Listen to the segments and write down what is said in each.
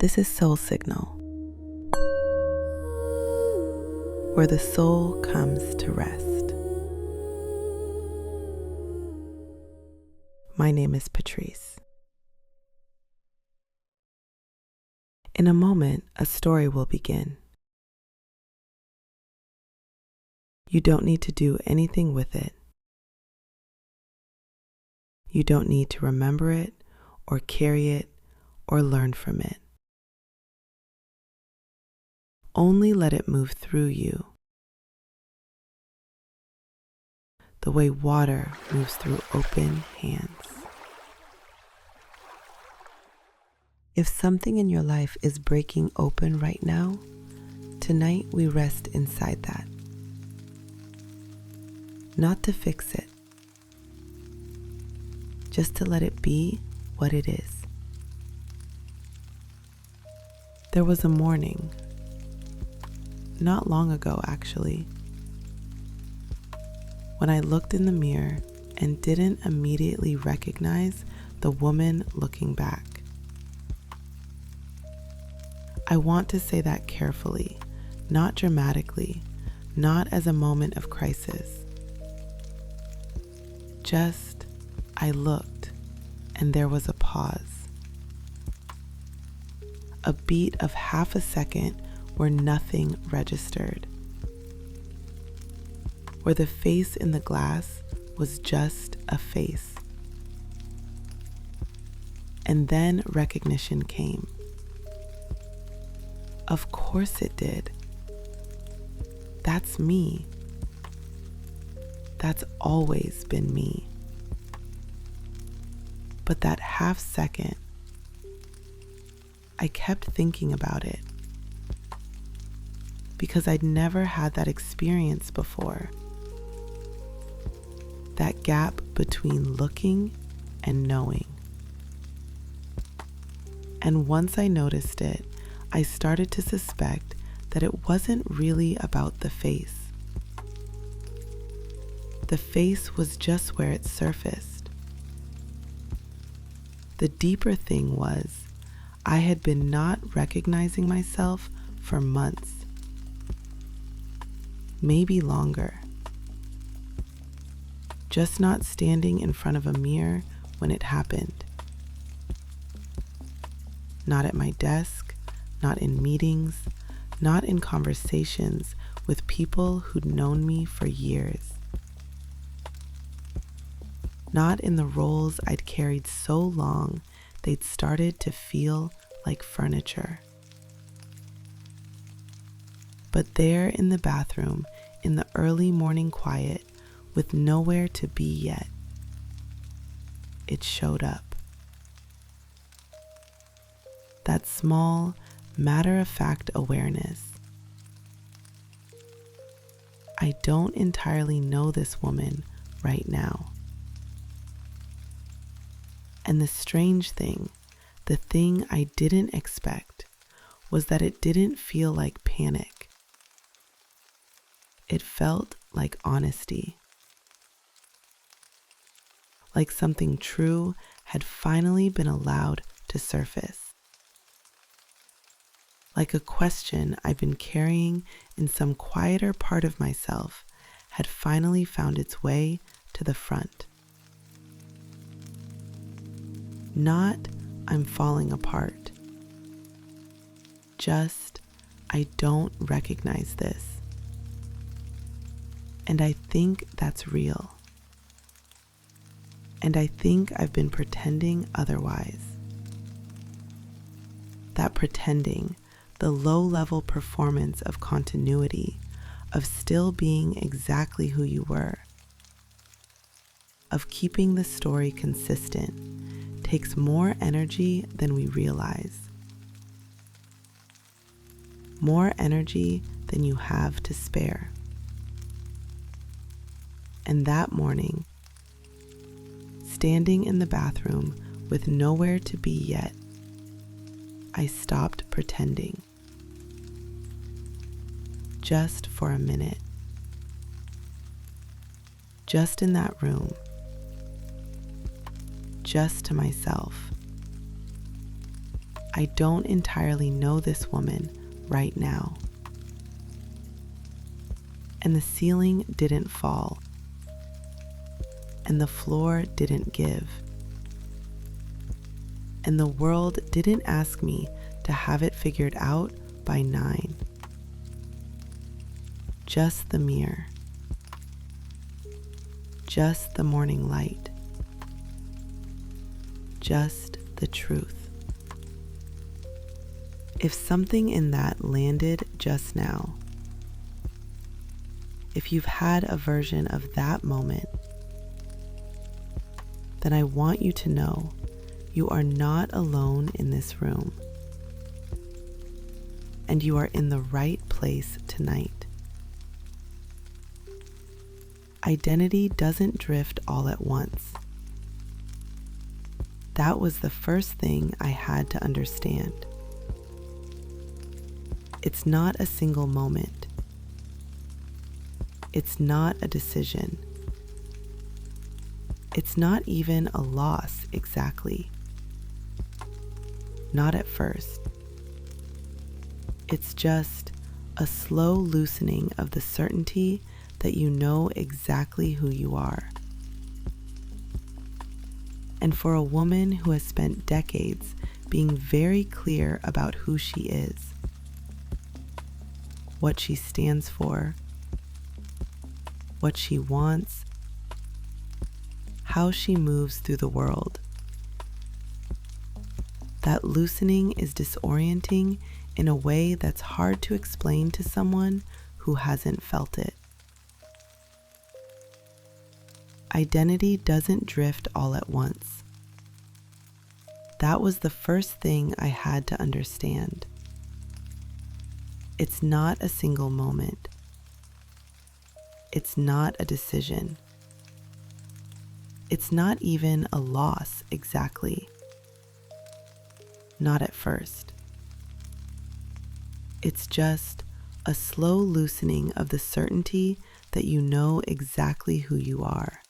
This is Soul Signal, where the soul comes to rest. My name is Patrice. In a moment, a story will begin. You don't need to do anything with it. You don't need to remember it or carry it or learn from it. Only let it move through you, the way water moves through open hands. If something in your life is breaking open right now, tonight we rest inside that. Not to fix it, just to let it be what it is. There was a morning, not long ago actually, when I looked in the mirror and didn't immediately recognize the woman looking back. I want to say that carefully, not dramatically, not as a moment of crisis. Just, I looked, and there was a pause. A beat of half a second where nothing registered. Where the face in the glass was just a face. And then recognition came. Of course it did. That's me. That's always been me. But that half second, I kept thinking about it because I'd never had that experience before. That gap between looking and knowing. And once I noticed it, I started to suspect that it wasn't really about the face. The face was just where it surfaced. The deeper thing was, I had been not recognizing myself for months, maybe longer. Just not standing in front of a mirror when it happened. Not at my desk, not in meetings, not in conversations with people who'd known me for years. Not in the roles I'd carried so long they'd started to feel like furniture. But there in the bathroom, in the early morning quiet, with nowhere to be yet, it showed up. That small, matter-of-fact awareness. I don't entirely know this woman right now. And the strange thing, the thing I didn't expect, was that it didn't feel like panic. It felt like honesty. Like something true had finally been allowed to surface. Like a question I've been carrying in some quieter part of myself had finally found its way to the front. Not, I'm falling apart. Just, I don't recognize this. And I think that's real. And I think I've been pretending otherwise. That pretending, the low-level performance of continuity, of still being exactly who you were, of keeping the story consistent, takes more energy than we realize. More energy than you have to spare. And that morning, standing in the bathroom with nowhere to be yet, I stopped pretending. Just for a minute. Just in that room. Just to myself. I don't entirely know this woman right now. And the ceiling didn't fall, and the floor didn't give, and the world didn't ask me to have it figured out by 9. Just the mirror, just the morning light, just the truth. If something in that landed just now, if you've had a version of that moment, then I want you to know you are not alone in this room, and you are in the right place tonight. Identity doesn't drift all at once. That was the first thing I had to understand. It's not a single moment. It's not a decision. It's not even a loss exactly. Not at first. It's just a slow loosening of the certainty that you know exactly who you are. And for a woman who has spent decades being very clear about who she is, what she stands for, what she wants, how she moves through the world. That loosening is disorienting in a way that's hard to explain to someone who hasn't felt it. Identity doesn't drift all at once. That was the first thing I had to understand. It's not a single moment. It's not a decision. It's not even a loss exactly. Not at first. It's just a slow loosening of the certainty that you know exactly who you are.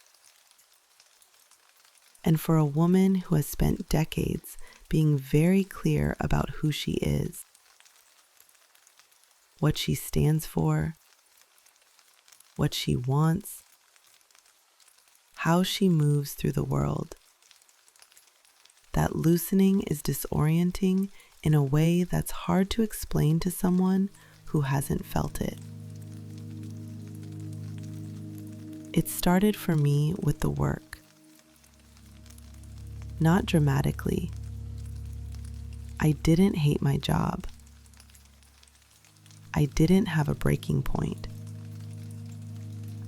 And for a woman who has spent decades being very clear about who she is, what she stands for, what she wants, how she moves through the world. That loosening is disorienting in a way that's hard to explain to someone who hasn't felt it. It started for me with the work. Not dramatically. I didn't hate my job. I didn't have a breaking point.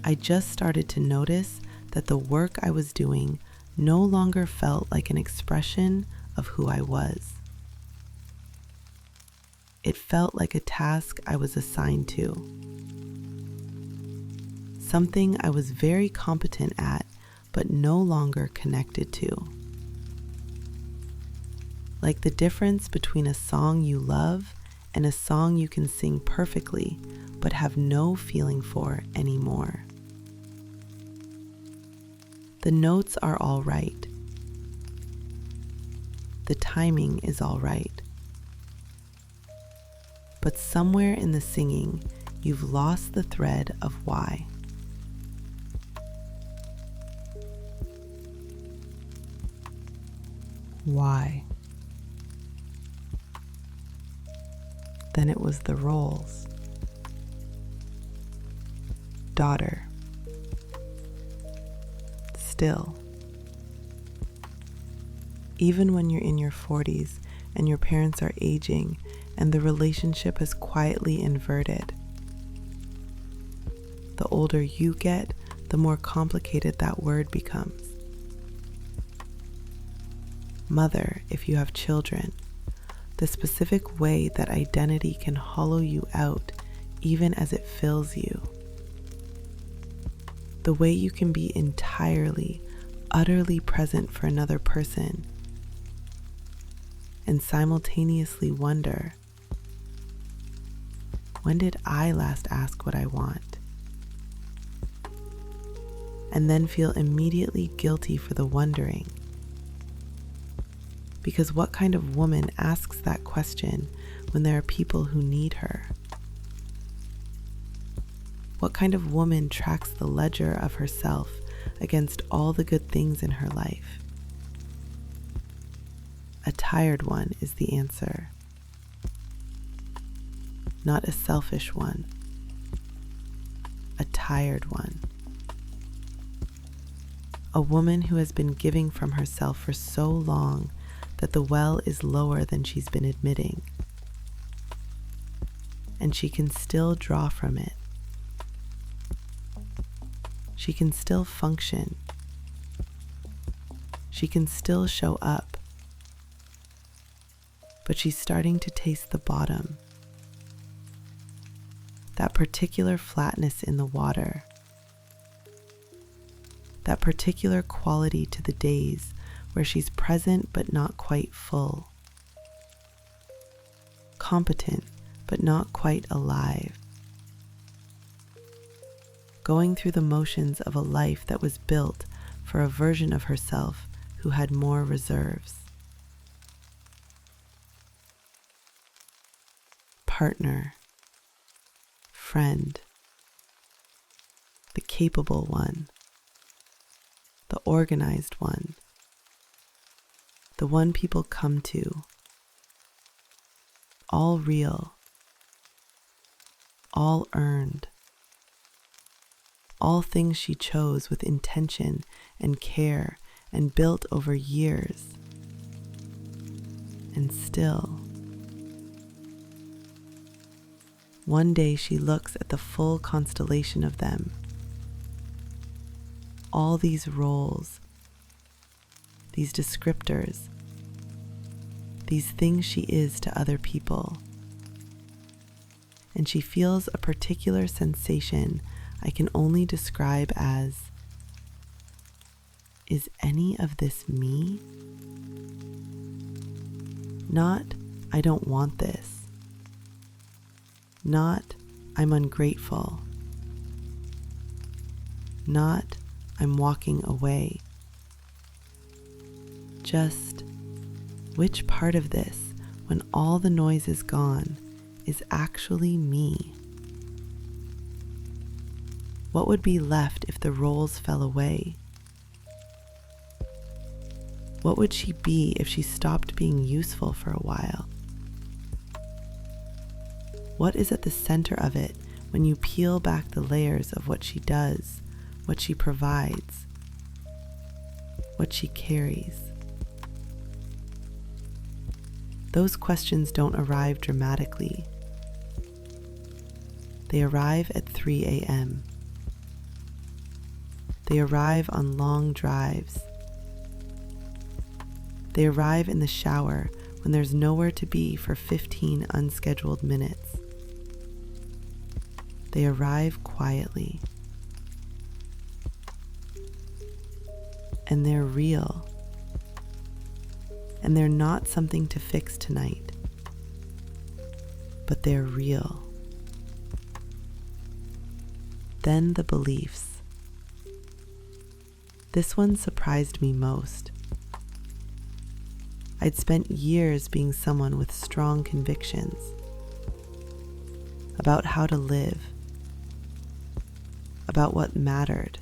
I just started to notice that the work I was doing no longer felt like an expression of who I was. It felt like a task I was assigned to. Something I was very competent at, but no longer connected to. Like the difference between a song you love and a song you can sing perfectly, but have no feeling for anymore. The notes are all right. The timing is all right. But somewhere in the singing, you've lost the thread of why. Why? Then it was the roles. Daughter. Still. Even when you're in your 40s and your parents are aging and the relationship is quietly inverted, the older you get, the more complicated that word becomes. Mother, if you have children, the specific way that identity can hollow you out even as it fills you. The way you can be entirely, utterly present for another person and simultaneously wonder, when did I last ask what I want? And then feel immediately guilty for the wondering, Because what kind of woman asks that question when there are people who need her? What kind of woman tracks the ledger of herself against all the good things in her life? A tired one is the answer, not a selfish one, a tired one. A woman who has been giving from herself for so long that the well is lower than she's been admitting, and she can still draw from it. She can still function. She can still show up, but she's starting to taste the bottom, that particular flatness in the water, that particular quality to the days where she's present but not quite full, competent but not quite alive, going through the motions of a life that was built for a version of herself who had more reserves. Partner, friend, the capable one, the organized one, the one people come to, all real, all earned, all things she chose with intention and care and built over years. And still, one day she looks at the full constellation of them, all these roles, these descriptors, these things she is to other people, and she feels a particular sensation I can only describe as, is any of this me? Not, I don't want this. Not, I'm ungrateful. Not, I'm walking away. Just, which part of this, when all the noise is gone, is actually me? What would be left if the roles fell away? What would she be if she stopped being useful for a while? What is at the center of it when you peel back the layers of what she does, what she provides, what she carries? Those questions don't arrive dramatically. They arrive at 3 a.m. They arrive on long drives. They arrive in the shower when there's nowhere to be for 15 unscheduled minutes. They arrive quietly. And they're real. And they're not something to fix tonight, but they're real. Then the beliefs. This one surprised me most. I'd spent years being someone with strong convictions about how to live, about what mattered,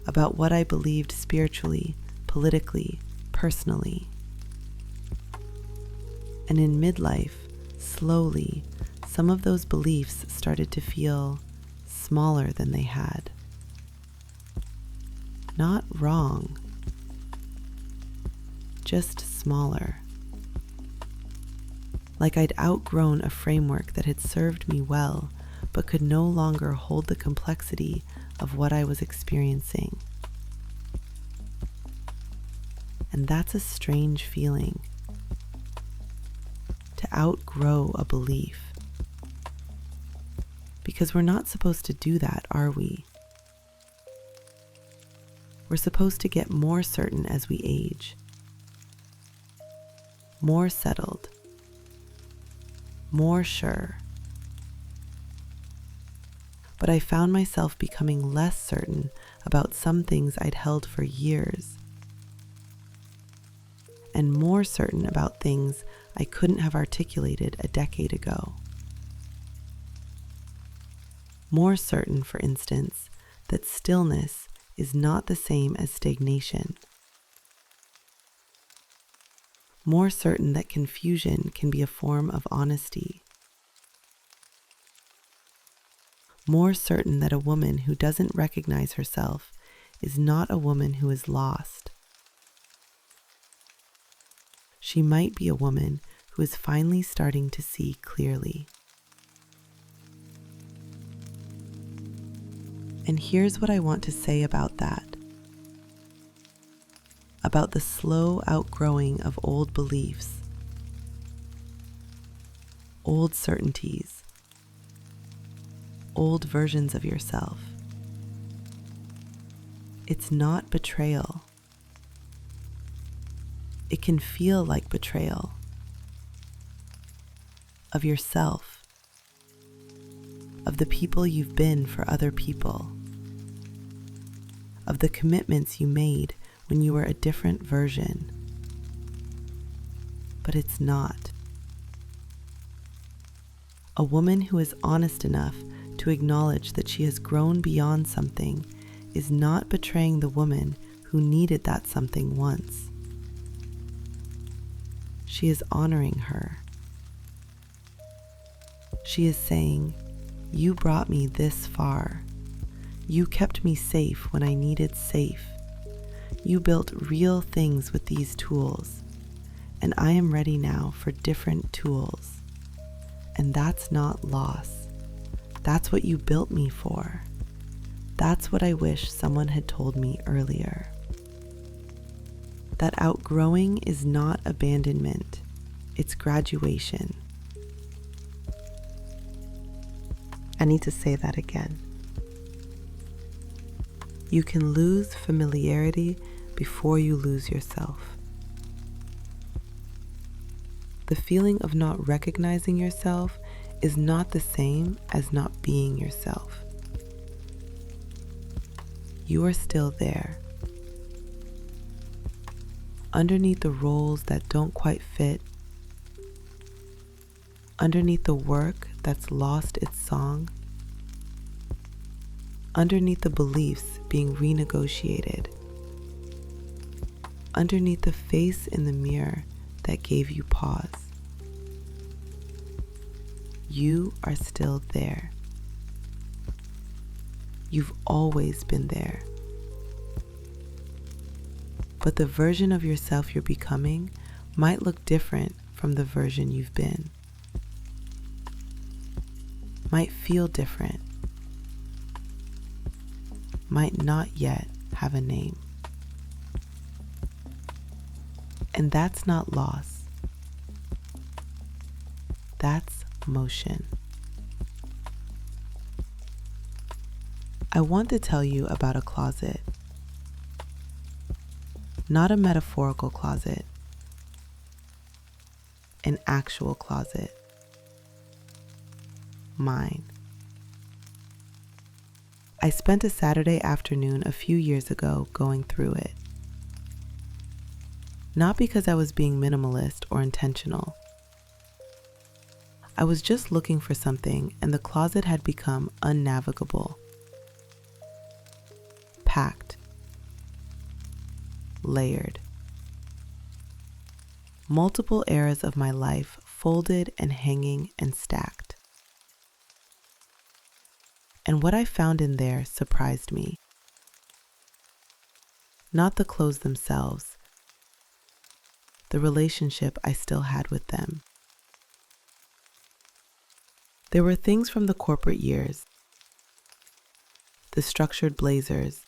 about what I believed spiritually, politically, personally. And in midlife, slowly, some of those beliefs started to feel smaller than they had. Not wrong, just smaller. Like I'd outgrown a framework that had served me well, but could no longer hold the complexity of what I was experiencing. And that's a strange feeling, to outgrow a belief. Because we're not supposed to do that, are we? We're supposed to get more certain as we age, more settled, more sure. But I found myself becoming less certain about some things I'd held for years. and more certain about things I couldn't have articulated a decade ago. More certain, for instance, that stillness is not the same as stagnation. More certain that confusion can be a form of honesty. More certain that a woman who doesn't recognize herself is not a woman who is lost. She might be a woman who is finally starting to see clearly. And here's what I want to say about that. About the slow outgrowing of old beliefs, old certainties, old versions of yourself. It's not betrayal. It can feel like betrayal of yourself, of the people you've been for other people, of the commitments you made when you were a different version. But it's not. A woman who is honest enough to acknowledge that she has grown beyond something is not betraying the woman who needed that something once. She is honoring her. She is saying, "You brought me this far. You kept me safe when I needed safe. You built real things with these tools, and I am ready now for different tools." And that's not loss. That's what you built me for. That's what I wish someone had told me earlier. That outgrowing is not abandonment, it's graduation. I need to say that again. You can lose familiarity before you lose yourself. The feeling of not recognizing yourself is not the same as not being yourself. You are still there. Underneath the roles that don't quite fit, underneath the work that's lost its song, underneath the beliefs being renegotiated, underneath the face in the mirror that gave you pause. You are still there. You've always been there. But the version of yourself you're becoming might look different from the version you've been. Might feel different. Might not yet have a name. And that's not loss. That's motion. I want to tell you about a closet. Not a metaphorical closet. An actual closet. Mine. I spent a Saturday afternoon a few years ago going through it. Not because I was being minimalist or intentional. I was just looking for something, and the closet had become unnavigable. Packed. Layered. Multiple eras of my life folded and hanging and stacked. And what I found in there surprised me. Not the clothes themselves, the relationship I still had with them. There were things from the corporate years, the structured blazers,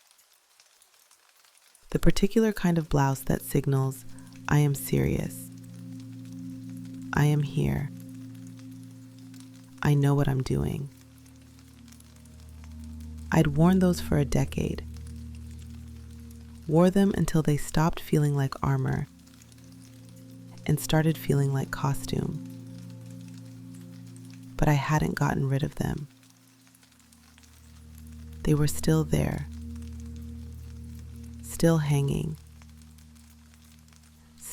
the particular kind of blouse that signals, I am serious, I am here, I know what I'm doing. I'd worn those for a decade, wore them until they stopped feeling like armor and started feeling like costume. But I hadn't gotten rid of them. They were still there, still hanging,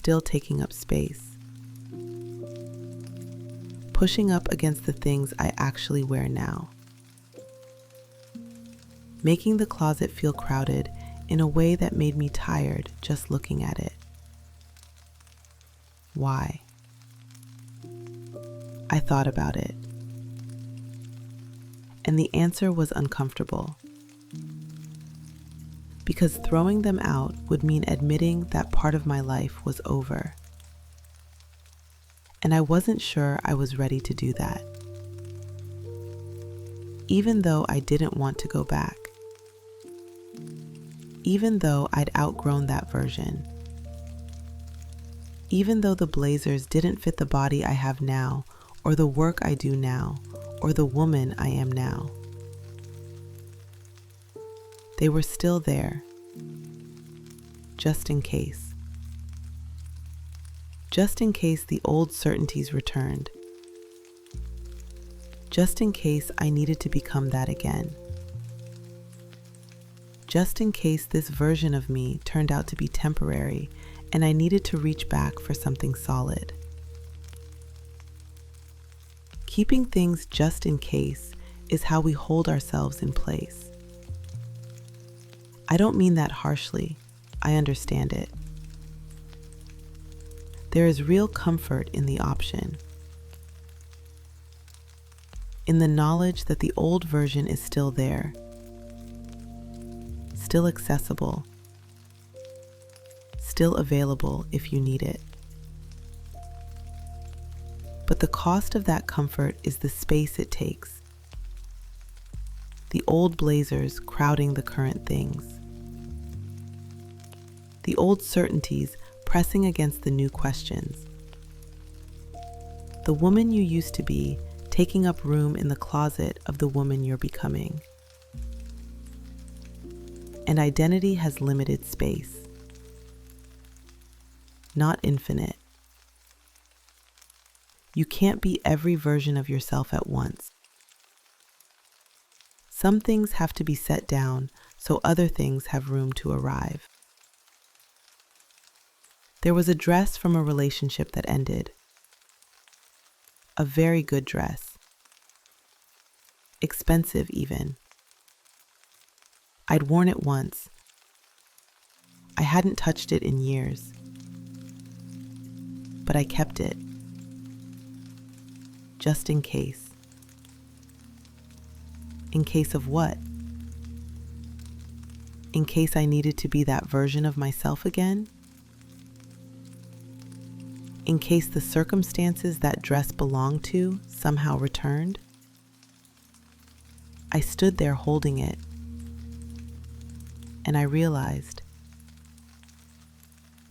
still taking up space, pushing up against the things I actually wear now, making the closet feel crowded in a way that made me tired just looking at it. Why? I thought about it, and the answer was uncomfortable. Because throwing them out would mean admitting that part of my life was over. And I wasn't sure I was ready to do that. Even though I didn't want to go back. Even though I'd outgrown that version. Even though the blazers didn't fit the body I have now, or the work I do now, or the woman I am now. They were still there, just in case. Just in case the old certainties returned. Just in case I needed to become that again. Just in case this version of me turned out to be temporary and I needed to reach back for something solid. Keeping things just in case is how we hold ourselves in place. I don't mean that harshly. I understand it. There is real comfort in the option. In the knowledge that the old version is still there, still accessible, still available if you need it. But the cost of that comfort is the space it takes. The old blazers crowding the current things. The old certainties pressing against the new questions. The woman you used to be taking up room in the closet of the woman you're becoming. And identity has limited space, not infinite. You can't be every version of yourself at once. Some things have to be set down so other things have room to arrive. There was a dress from a relationship that ended. A very good dress. Expensive even. I'd worn it once. I hadn't touched it in years. But I kept it. Just in case. In case of what? In case I needed to be that version of myself again? In case the circumstances that dress belonged to somehow returned? I stood there holding it, and I realized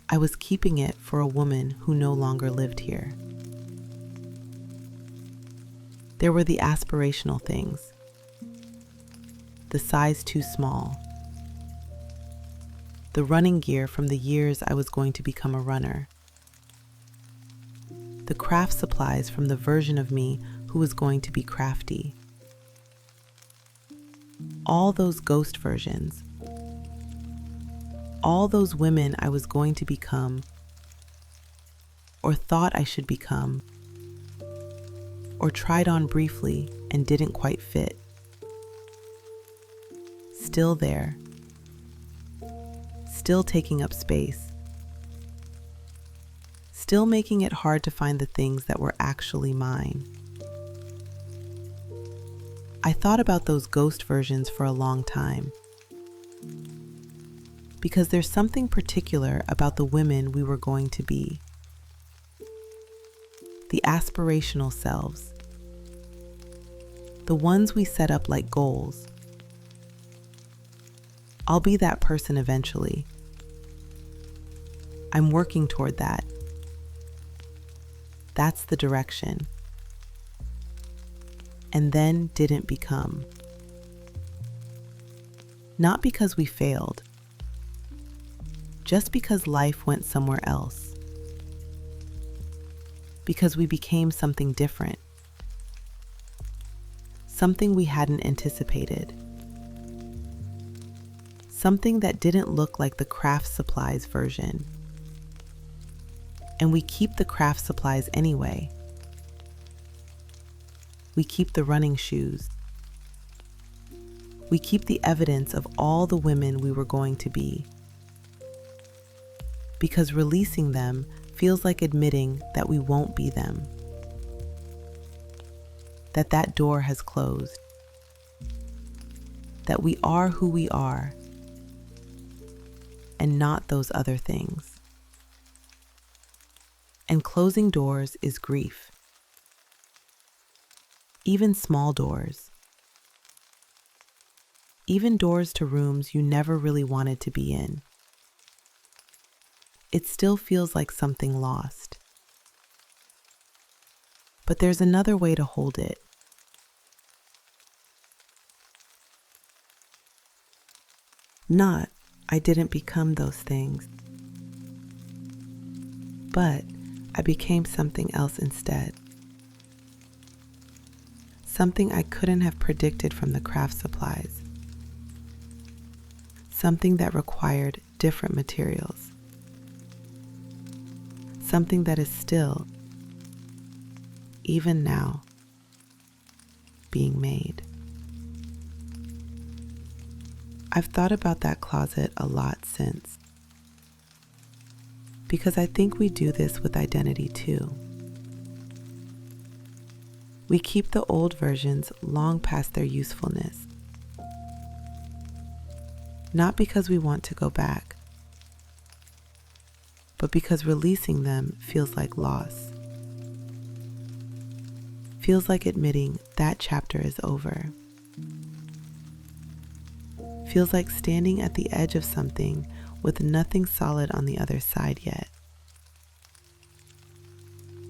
I was keeping it for a woman who no longer lived here. There were the aspirational things, the size too small, the running gear from the years I was going to become a runner, the craft supplies from the version of me who was going to be crafty. All those ghost versions. All those women I was going to become, or thought I should become, or tried on briefly and didn't quite fit. Still there. Still taking up space. Still making it hard to find the things that were actually mine. I thought about those ghost versions for a long time. Because there's something particular about the women we were going to be. The aspirational selves. The ones we set up like goals. I'll be that person eventually. I'm working toward that. That's the direction. And then didn't become. Not because we failed. Just because life went somewhere else. Because we became something different. Something we hadn't anticipated. Something that didn't look like the craft supplies version. And we keep the craft supplies anyway. We keep the running shoes. We keep the evidence of all the women we were going to be. Because releasing them feels like admitting that we won't be them. That door has closed. That we are who we are, and not those other things. And closing doors is grief. Even small doors. Even doors to rooms you never really wanted to be in. It still feels like something lost. But there's another way to hold it. Not, I didn't become those things. But I became something else instead. Something I couldn't have predicted from the craft supplies. Something that required different materials. Something that is still, even now, being made. I've thought about that closet a lot since. Because I think we do this with identity too. We keep the old versions long past their usefulness. Not because we want to go back, but because releasing them feels like loss. Feels like admitting that chapter is over. Feels like standing at the edge of something with nothing solid on the other side yet.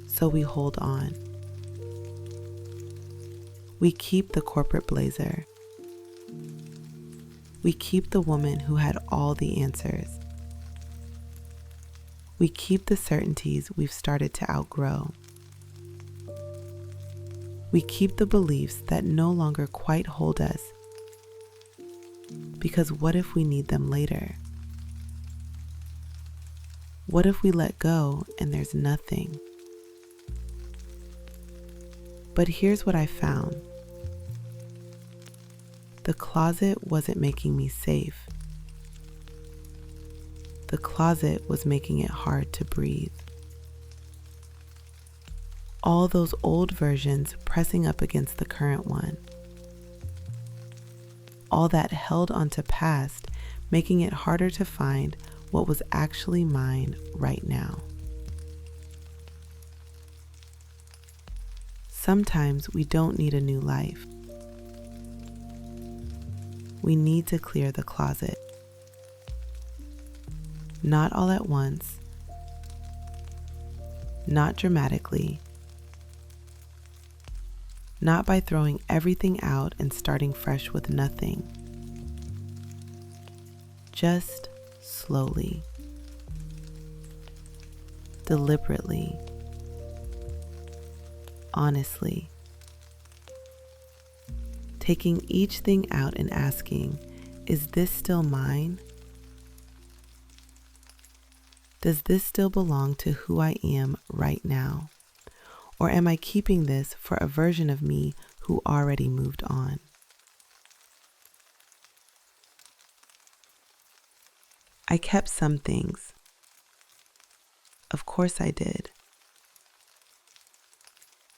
So we hold on. We keep the corporate blazer. We keep the woman who had all the answers. We keep the certainties we've started to outgrow. We keep the beliefs that no longer quite hold us. Because what if we need them later? What if we let go and there's nothing? But here's what I found. The closet wasn't making me safe. The closet was making it hard to breathe. All those old versions pressing up against the current one. All that held onto past, making it harder to find what was actually mine right now. Sometimes we don't need a new life. We need to clear the closet. Not all at once, not dramatically, not by throwing everything out and starting fresh with nothing. Just slowly, deliberately, honestly, taking each thing out and asking, is this still mine? Does this still belong to who I am right now? Or am I keeping this for a version of me who already moved on? I kept some things. Of course I did.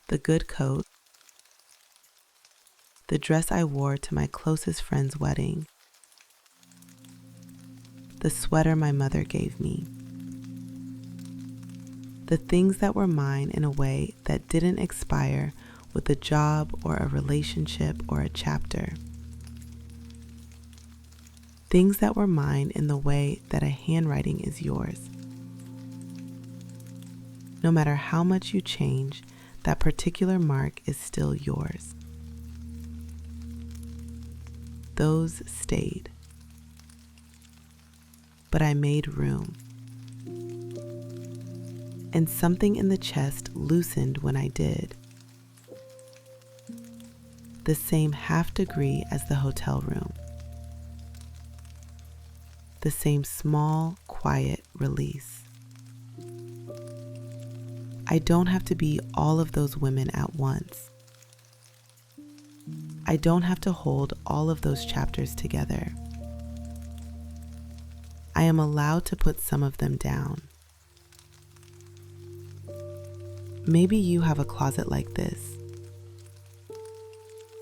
The good coat, the dress I wore to my closest friend's wedding, the sweater my mother gave me. The things that were mine in a way that didn't expire with a job or a relationship or a chapter. Things that were mine in the way that a handwriting is yours. No matter how much you change, that particular mark is still yours. Those stayed. But I made room. And something in the chest loosened when I did. The same half degree as the hotel room. The same small, quiet release. I don't have to be all of those women at once. I don't have to hold all of those chapters together. I am allowed to put some of them down. Maybe you have a closet like this.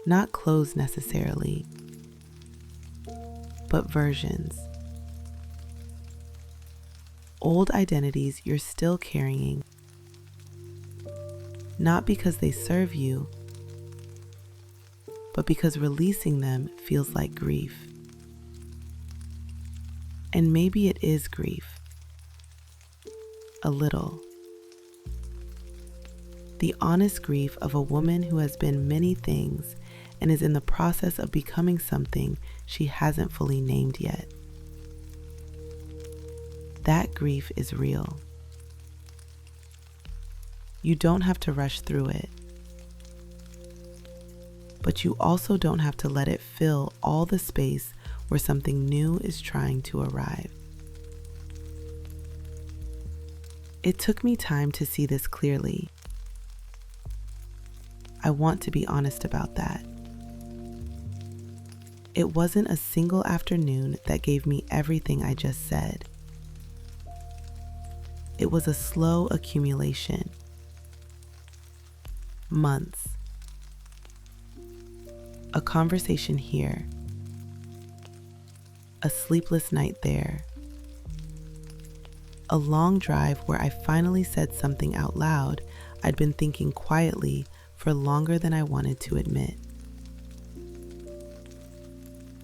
Not clothes necessarily, but versions. Old identities you're still carrying, not because they serve you, but because releasing them feels like grief. And maybe it is grief. A little. The honest grief of a woman who has been many things and is in the process of becoming something she hasn't fully named yet. That grief is real. You don't have to rush through it. But you also don't have to let it fill all the space where something new is trying to arrive. It took me time to see this clearly. I want to be honest about that. It wasn't a single afternoon that gave me everything I just said. It was a slow accumulation. Months. A conversation here. A sleepless night there. A long drive where I finally said something out loud I'd been thinking quietly for longer than I wanted to admit.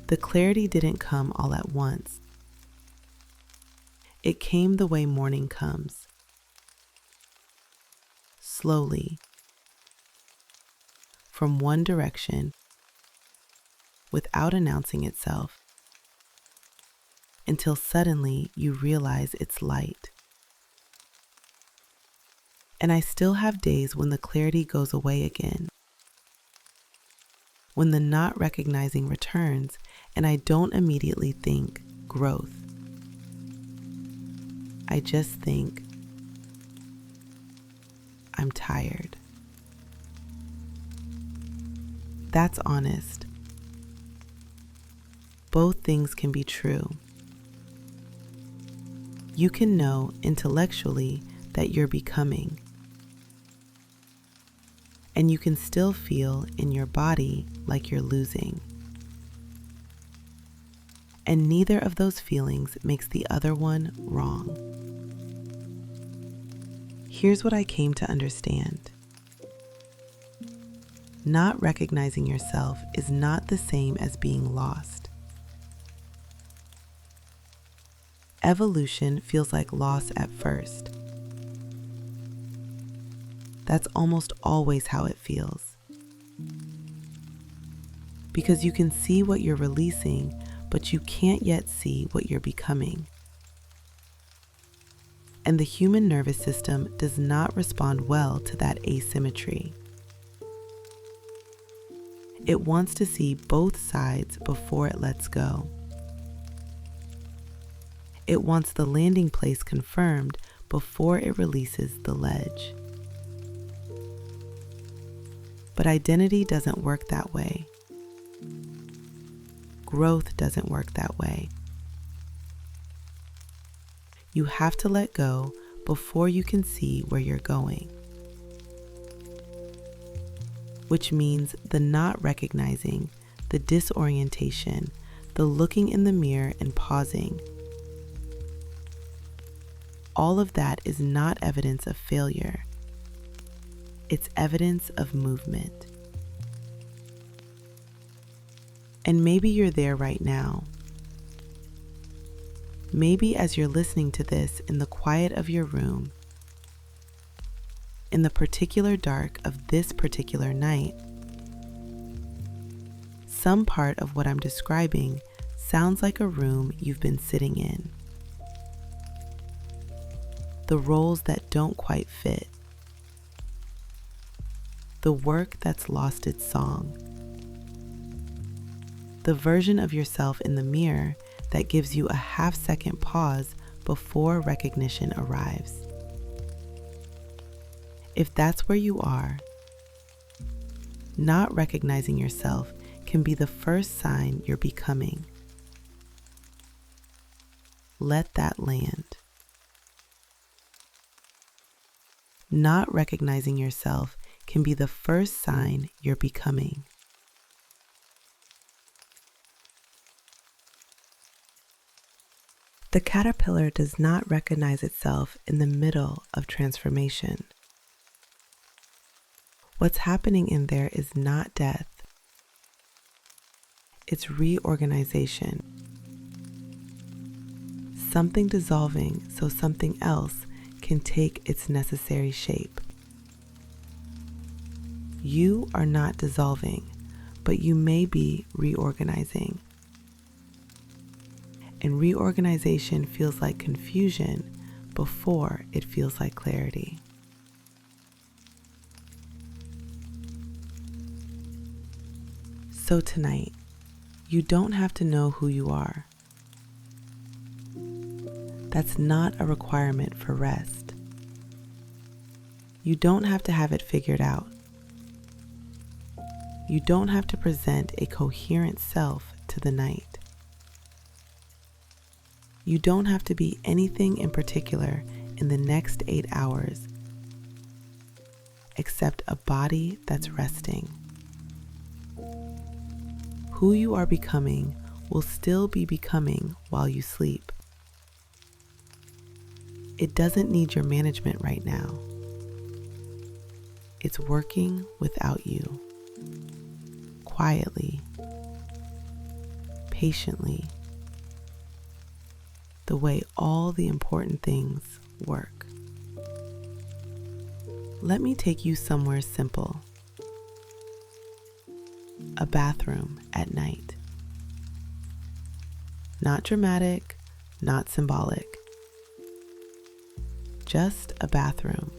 The clarity didn't come all at once. It came the way morning comes. Slowly. From one direction, without announcing itself, until suddenly you realize it's light. And I still have days when the clarity goes away again. When the not recognizing returns and I don't immediately think growth. I just think I'm tired. That's honest. Both things can be true. You can know intellectually that you're becoming. And you can still feel in your body like you're losing. And neither of those feelings makes the other one wrong. Here's what I came to understand. Not recognizing yourself is not the same as being lost. Evolution feels like loss at first. That's almost always how it feels. Because you can see what you're releasing, but you can't yet see what you're becoming. And the human nervous system does not respond well to that asymmetry. It wants to see both sides before it lets go. It wants the landing place confirmed before it releases the ledge. But identity doesn't work that way. Growth doesn't work that way. You have to let go before you can see where you're going. Which means the not recognizing, the disorientation, the looking in the mirror and pausing. All of that is not evidence of failure. It's evidence of movement. And maybe you're there right now. Maybe as you're listening to this in the quiet of your room, in the particular dark of this particular night, some part of what I'm describing sounds like a room you've been sitting in. The roles that don't quite fit. The work that's lost its song. The version of yourself in the mirror that gives you a half-second pause before recognition arrives. If that's where you are, not recognizing yourself can be the first sign you're becoming. Let that land. Not recognizing yourself can be the first sign you're becoming. The caterpillar does not recognize itself in the middle of transformation. What's happening in there is not death. It's reorganization. Something dissolving so something else can take its necessary shape. You are not dissolving, but you may be reorganizing. And reorganization feels like confusion before it feels like clarity. So tonight, you don't have to know who you are. That's not a requirement for rest. You don't have to have it figured out. You don't have to present a coherent self to the night. You don't have to be anything in particular in the next 8 hours, except a body that's resting. Who you are becoming will still be becoming while you sleep. It doesn't need your management right now. It's working without you, quietly, patiently, the way all the important things work. Let me take you somewhere simple. A bathroom at night. Not dramatic, not symbolic. Just a bathroom.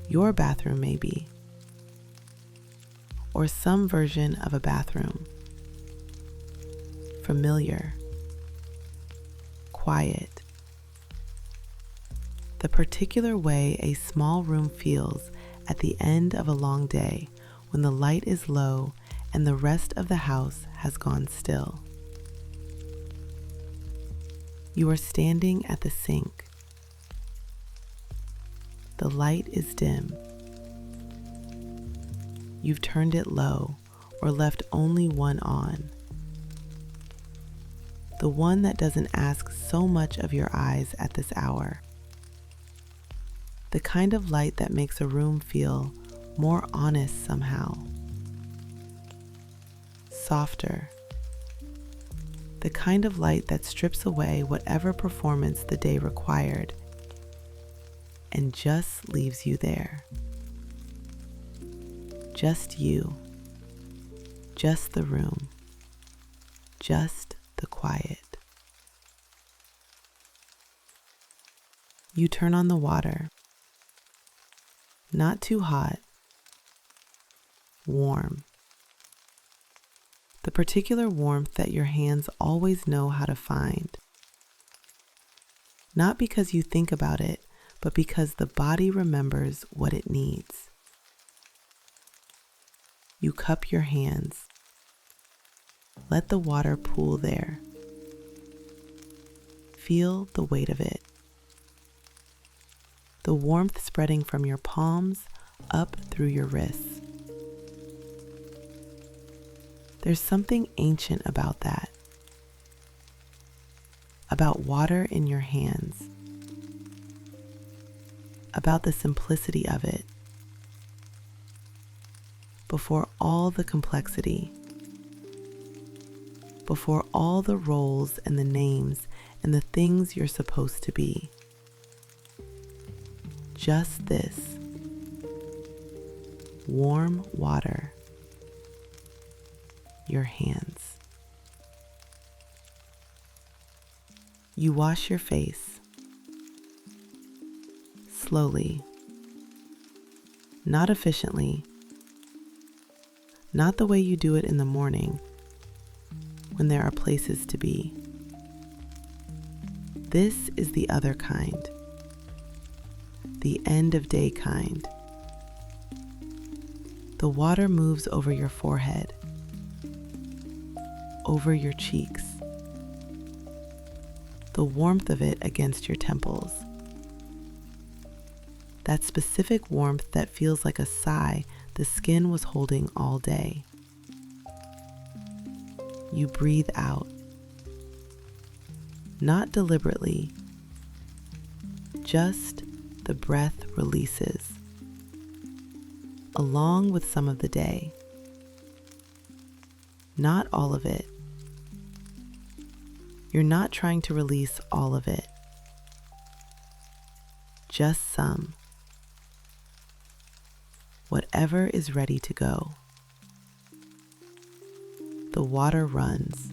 Your bathroom maybe. Or some version of a bathroom. Familiar. Quiet. The particular way a small room feels at the end of a long day when the light is low and the rest of the house has gone still. You are standing at the sink. The light is dim. You've turned it low or left only one on. The one that doesn't ask so much of your eyes at this hour. The kind of light that makes a room feel more honest somehow. Softer. The kind of light that strips away whatever performance the day required and just leaves you there. Just you. Just the room. Just the quiet. You turn on the water. Not too hot. Warm. The particular warmth that your hands always know how to find. Not because you think about it, but because the body remembers what it needs. You cup your hands. Let the water pool there. Feel the weight of it. The warmth spreading from your palms up through your wrists. There's something ancient about that. About water in your hands. About the simplicity of it. Before all the complexity. Before all the roles and the names and the things you're supposed to be. Just this. Warm water. Your hands. You wash your face. Slowly. Not efficiently. Not the way you do it in the morning when there are places to be. This is the other kind. the end of day kind. The water moves over your forehead, over your cheeks, the warmth of it against your temples. That specific warmth that feels like a sigh the skin was holding all day. You breathe out, not deliberately, just the breath releases, along with some of the day. Not all of it. You're not trying to release all of it, just some. Whatever is ready to go. The water runs.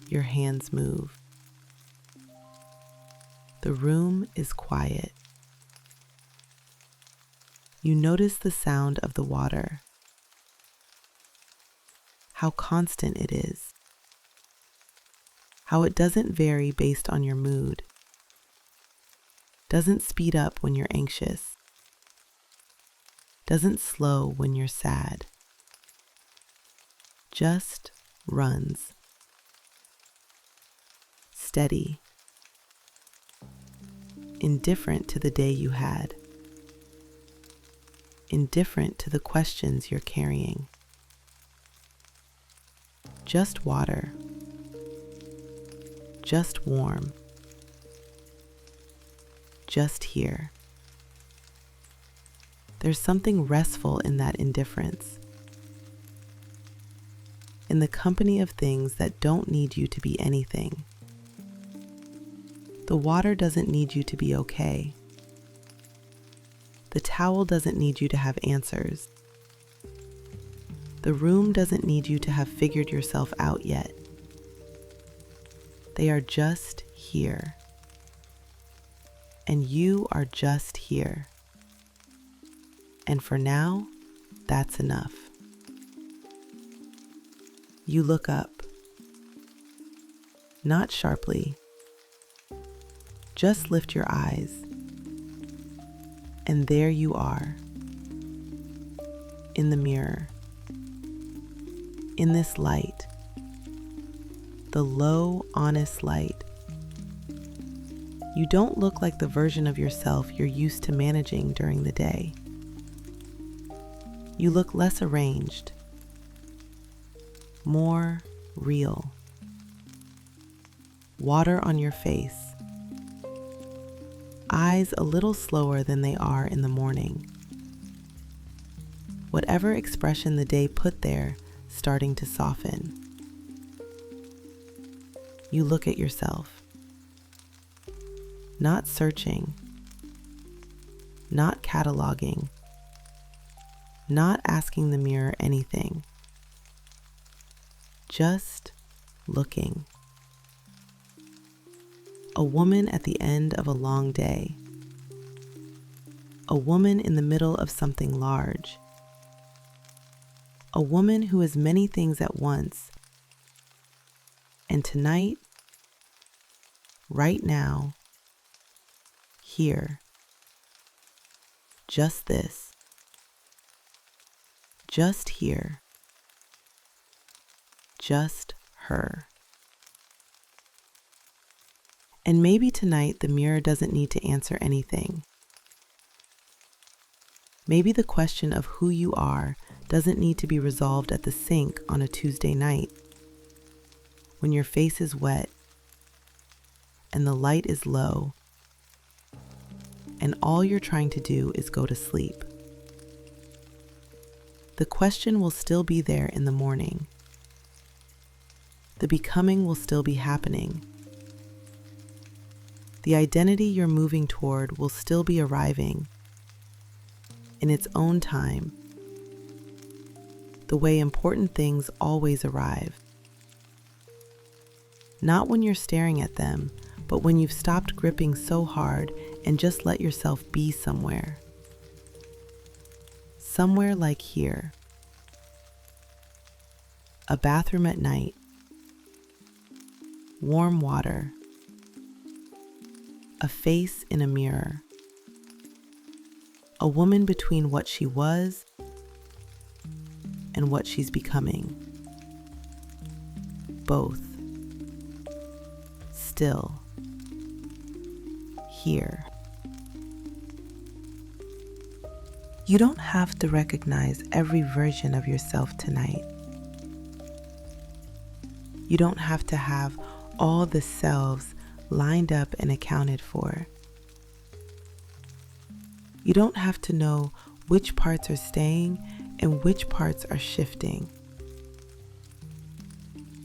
Your hands move. The room is quiet. You notice the sound of the water, how constant it is, how it doesn't vary based on your mood, doesn't speed up when you're anxious, doesn't slow when you're sad, just runs. Steady, indifferent to the day you had, indifferent to the questions you're carrying. Just water, just warm, just here. There's something restful in that indifference, in the company of things that don't need you to be anything. The water doesn't need you to be okay. The towel doesn't need you to have answers. The room doesn't need you to have figured yourself out yet. They are just here. And you are just here. And for now, that's enough. You look up. Not sharply. Just lift your eyes. And there you are. In the mirror. In this light. The low, honest light. You don't look like the version of yourself you're used to managing during the day. You look less arranged, more real. Water on your face, eyes a little slower than they are in the morning. Whatever expression the day put there starting to soften. You look at yourself, not searching, not cataloging, not asking the mirror anything, just looking. A woman at the end of a long day. A woman in the middle of something large. A woman who is many things at once. And tonight, right now, here, just this. Just here, just her. And maybe tonight the mirror doesn't need to answer anything. Maybe the question of who you are doesn't need to be resolved at the sink on a Tuesday night, when your face is wet and the light is low, and all you're trying to do is go to sleep. The question will still be there in the morning. The becoming will still be happening. The identity you're moving toward will still be arriving in its own time, the way important things always arrive. Not when you're staring at them, but when you've stopped gripping so hard and just let yourself be somewhere. Somewhere like here. A bathroom at night. Warm water. A a face in a mirror, a woman between what she was and what she's becoming. Both. Still. Here. You don't have to recognize every version of yourself tonight. You don't have to have all the selves lined up and accounted for. You don't have to know which parts are staying and which parts are shifting.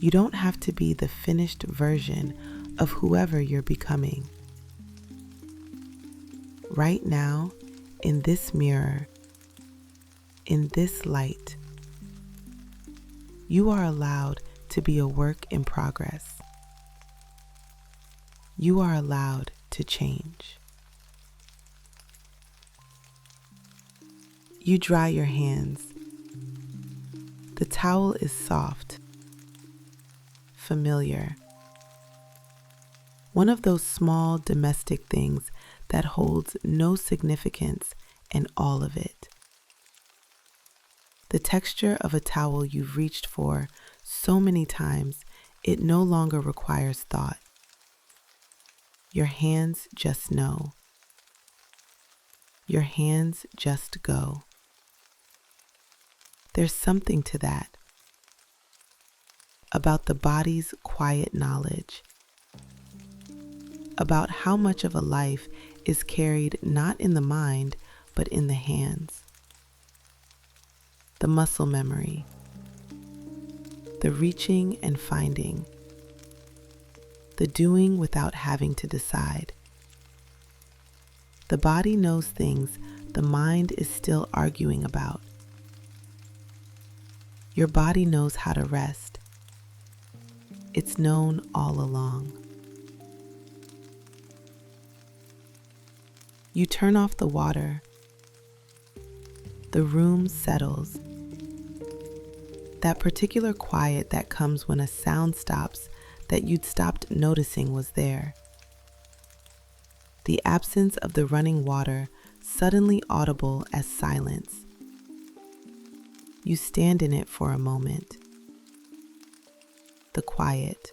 You don't have to be the finished version of whoever you're becoming. Right now, in this mirror, in this light, you are allowed to be a work in progress. You are allowed to change. You dry your hands. The towel is soft, familiar. One of those small domestic things that holds no significance in all of it. The texture of a towel you've reached for so many times, it no longer requires thought. Your hands just know. Your hands just go. There's something to that, about the body's quiet knowledge, about how much of a life is carried not in the mind, but in the hands. The muscle memory, the reaching and finding, the doing without having to decide. The body knows things the mind is still arguing about. Your body knows how to rest. It's known all along. You turn off the water. The room settles. That particular quiet that comes when a sound stops that you'd stopped noticing was there. The absence of the running water suddenly audible as silence. You stand in it for a moment. The quiet,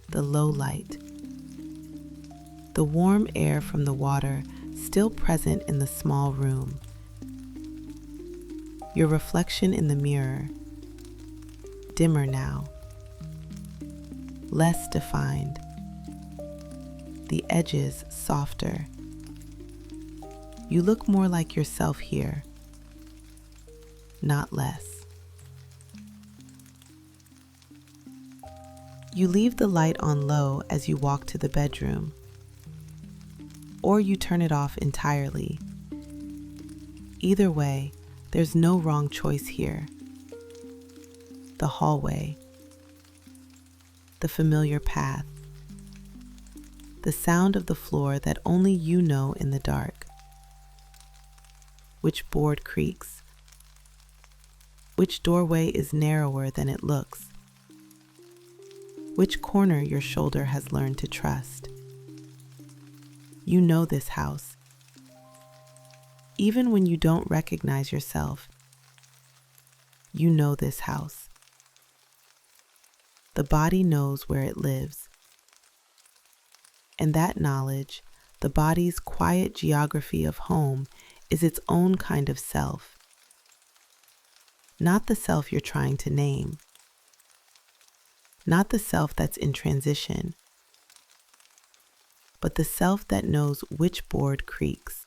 the low light, the warm air from the water still present in the small room. Your reflection in the mirror, dimmer now, less defined, the edges softer. You look more like yourself here, not less. You leave the light on low as you walk to the bedroom, or you turn it off entirely. Either way, there's no wrong choice here. The hallway, the familiar path, the sound of the floor that only you know in the dark. Which board creaks? Which doorway is narrower than it looks? Which corner your shoulder has learned to trust? You know this house. Even when you don't recognize yourself, you know this house. The body knows where it lives. And that knowledge, the body's quiet geography of home, is its own kind of self. Not the self you're trying to name. Not the self that's in transition. But the self that knows which board creaks.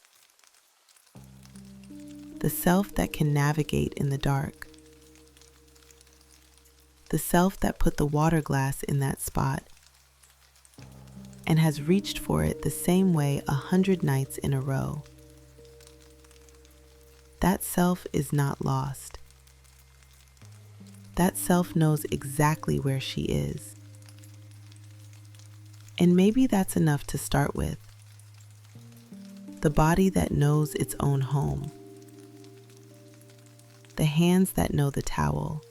The self that can navigate in the dark. The self that put the water glass in that spot and has reached for it the same way 100 nights in a row. That self is not lost. That self knows exactly where she is. And maybe that's enough to start with. The body that knows its own home. The hands that know the towel.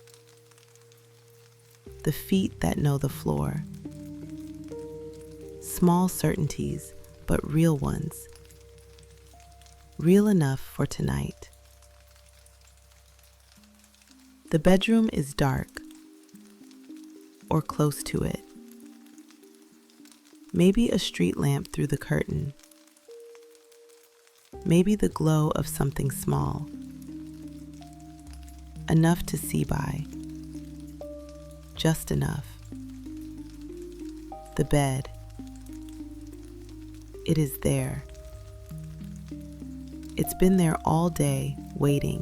The feet that know the floor. Small certainties, but real ones. Real enough for tonight. The bedroom is dark, or close to it. Maybe a street lamp through the curtain. Maybe the glow of something small. Enough to see by. Just enough. The bed. It is there. It's been there all day, waiting.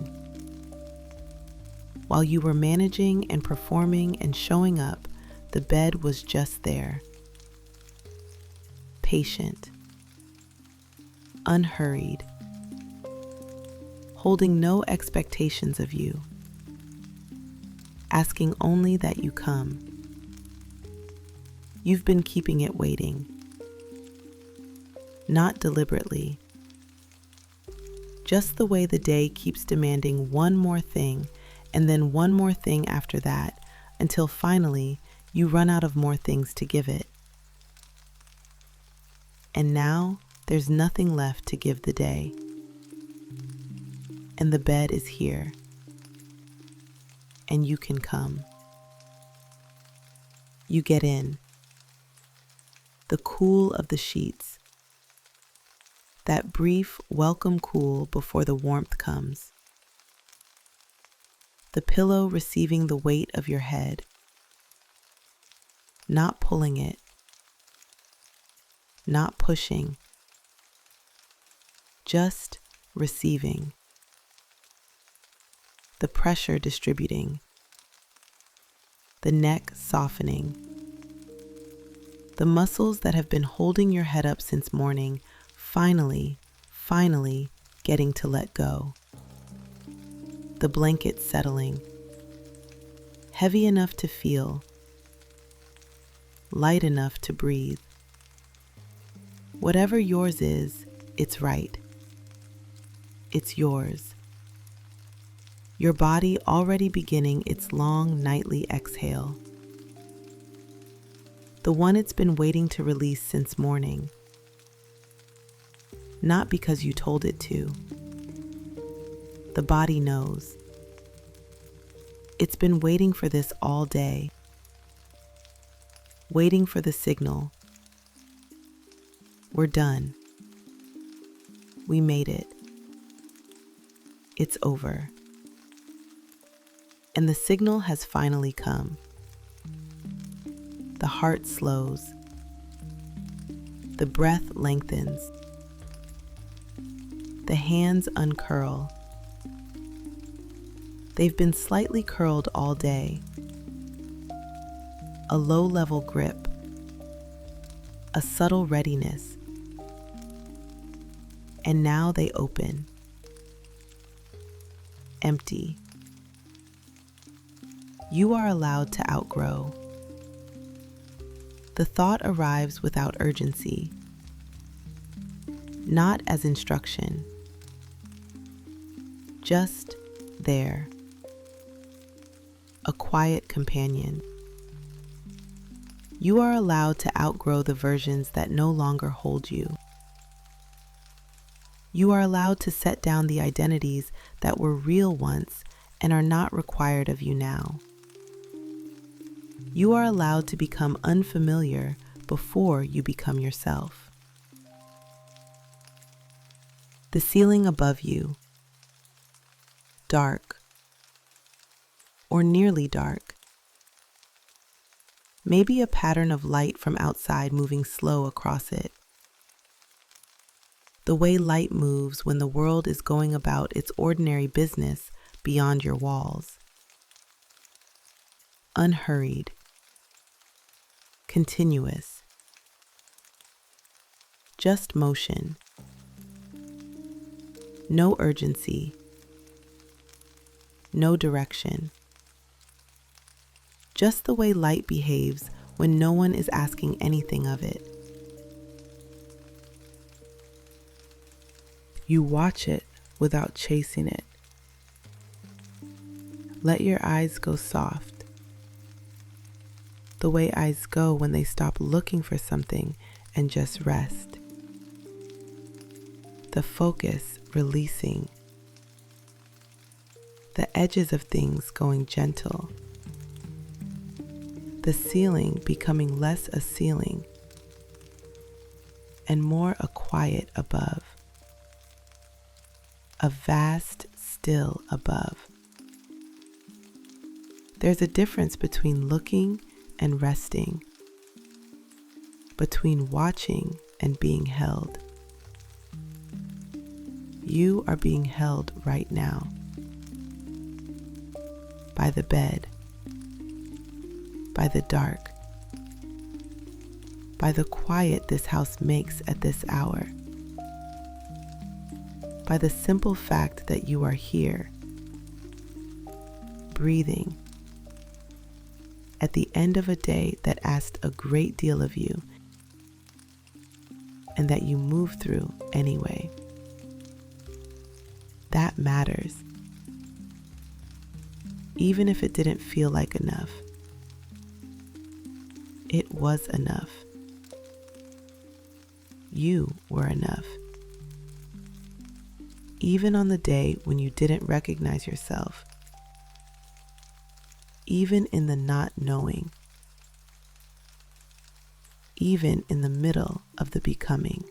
While you were managing and performing and showing up, the bed was just there. Patient. Unhurried. Holding no expectations of you. Asking only that you come. You've been keeping it waiting. Not deliberately. Just the way the day keeps demanding one more thing and then one more thing after that, until finally you run out of more things to give it. And now there's nothing left to give the day. And the bed is here. And you can come. You get in. The cool of the sheets. That brief, welcome cool before the warmth comes. The pillow receiving the weight of your head. Not pulling it. Not pushing. Just receiving. The pressure distributing. The neck softening. The muscles that have been holding your head up since morning finally getting to let go. The blanket settling. Heavy enough to feel. Light enough to breathe. Whatever yours is, it's right. It's yours. Your body already beginning its long nightly exhale. The one it's been waiting to release since morning. Not because you told it to. The body knows. It's been waiting for this all day. Waiting for the signal. We're done. We made it. It's over. And the signal has finally come. The heart slows. The breath lengthens. The hands uncurl. They've been slightly curled all day. A low-level grip. A subtle readiness. And now they open. Empty. You are allowed to outgrow. The thought arrives without urgency. Not as instruction. Just there. A quiet companion. You are allowed to outgrow the versions that no longer hold you. You are allowed to set down the identities that were real once and are not required of you now. You are allowed to become unfamiliar before you become yourself. The ceiling above you. Dark. Or nearly dark. Maybe a pattern of light from outside moving slow across it. The way light moves when the world is going about its ordinary business beyond your walls. Unhurried. Continuous. Just motion. No urgency. No direction. Just the way light behaves when no one is asking anything of it. You watch it without chasing it. Let your eyes go soft. The way eyes go when they stop looking for something and just rest. The focus releasing. The edges of things going gentle. The ceiling becoming less a ceiling and more a quiet above. A vast still above. There's a difference between looking and resting, between watching and being held. You are being held right now. By the bed, by the dark, by the quiet this house makes at this hour, by the simple fact that you are here, breathing, at the end of a day that asked a great deal of you and that you moved through anyway. That matters. Even if it didn't feel like enough, it was enough. You were enough. Even on the day when you didn't recognize yourself, even in the not knowing, even in the middle of the becoming,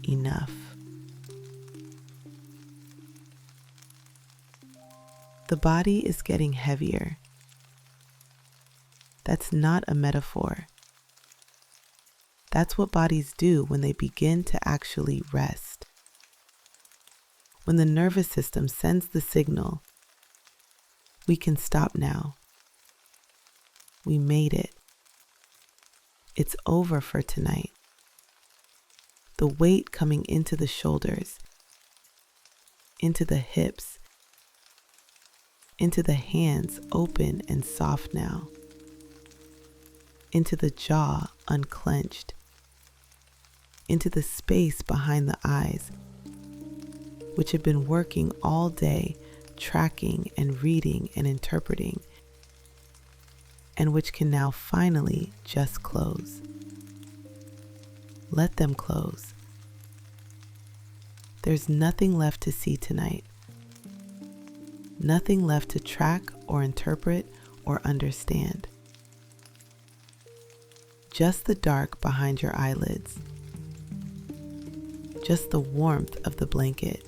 enough. The body is getting heavier. That's not a metaphor. That's what bodies do when they begin to actually rest. When the nervous system sends the signal, we can stop now. We made it. It's over for tonight. The weight coming into the shoulders, into the hips, into the hands open and soft now, into the jaw unclenched, into the space behind the eyes, which had been working all day, tracking and reading and interpreting, and which can now finally just close. Let them close. There's nothing left to see tonight. Nothing left to track or interpret or understand. Just the dark behind your eyelids. Just the warmth of the blanket.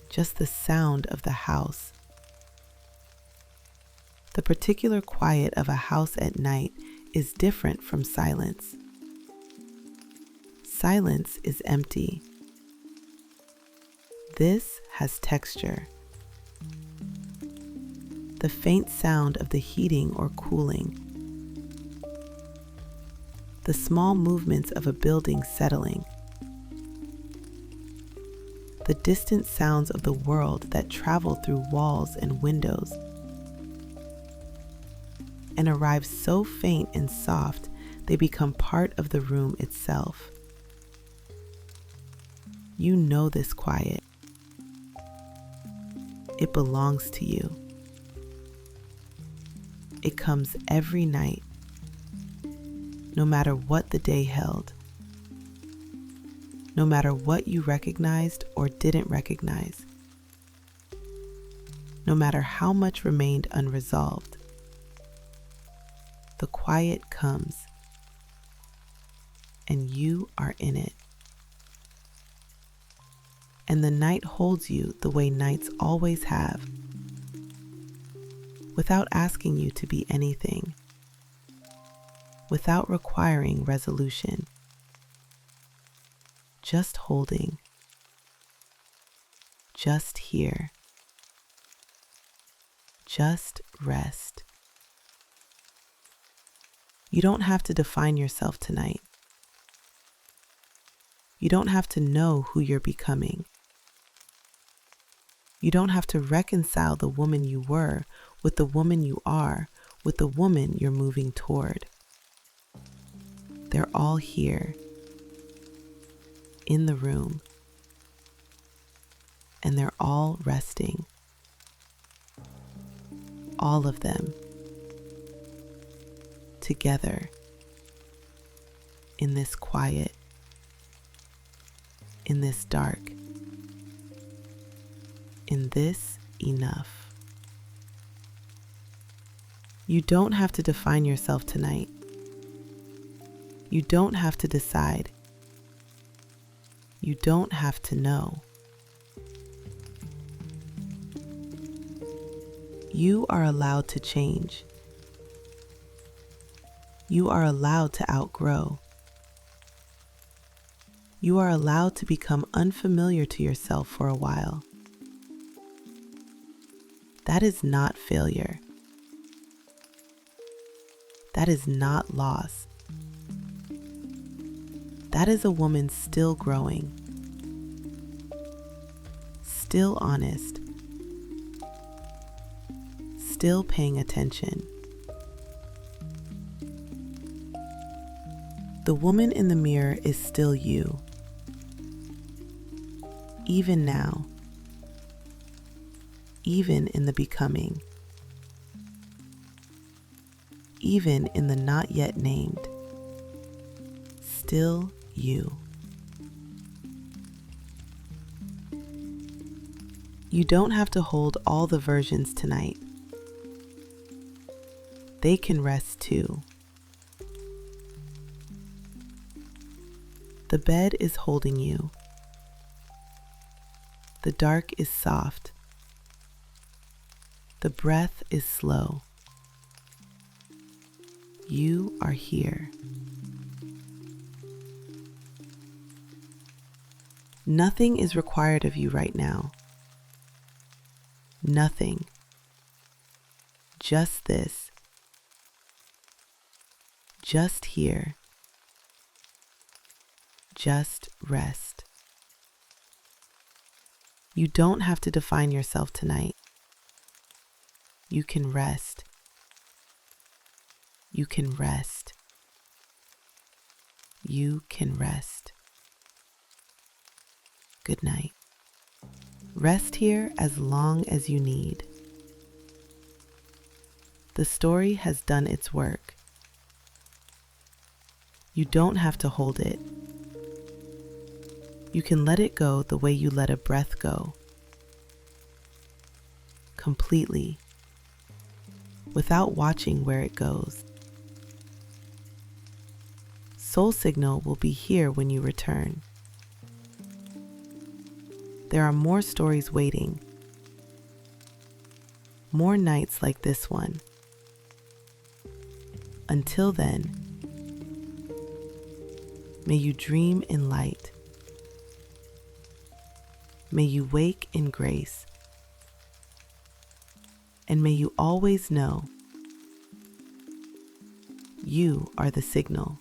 Just the sound of the house. The particular quiet of a house at night is different from silence. Silence is empty. This has texture. The faint sound of the heating or cooling. The small movements of a building settling. The distant sounds of the world that travel through walls and windows and arrive so faint and soft they become part of the room itself. You know this quiet. It belongs to you. It comes every night, no matter what the day held, no matter what you recognized or didn't recognize, no matter how much remained unresolved. The quiet comes, and you are in it. And the night holds you the way nights always have, without asking you to be anything, without requiring resolution, just holding, just here, just rest. You don't have to define yourself tonight. You don't have to know who you're becoming. You don't have to reconcile the woman you were with the woman you are, with the woman you're moving toward. They're all here, in the room, and they're all resting. All of them, together, in this quiet, in this dark, in this enough. You don't have to define yourself tonight. You don't have to decide. You don't have to know. You are allowed to change. You are allowed to outgrow. You are allowed to become unfamiliar to yourself for a while. That is not failure. That is not loss. That is a woman still growing, still honest, still paying attention. The woman in the mirror is still you, even now, even in the becoming, even in the not yet named, still you. You don't have to hold all the versions tonight. They can rest too. The bed is holding you. The dark is soft. The breath is slow. You are here. Nothing is required of you right now. Nothing. Just this. Just here. Just rest. You don't have to define yourself tonight. You can rest. You can rest. You can rest. Good night. Rest here as long as you need. The story has done its work. You don't have to hold it. You can let it go the way you let a breath go. Completely. Without watching where it goes. Soul Signal will be here when you return. There are more stories waiting. More nights like this one. Until then, may you dream in light. May you wake in grace. And may you always know you are the signal.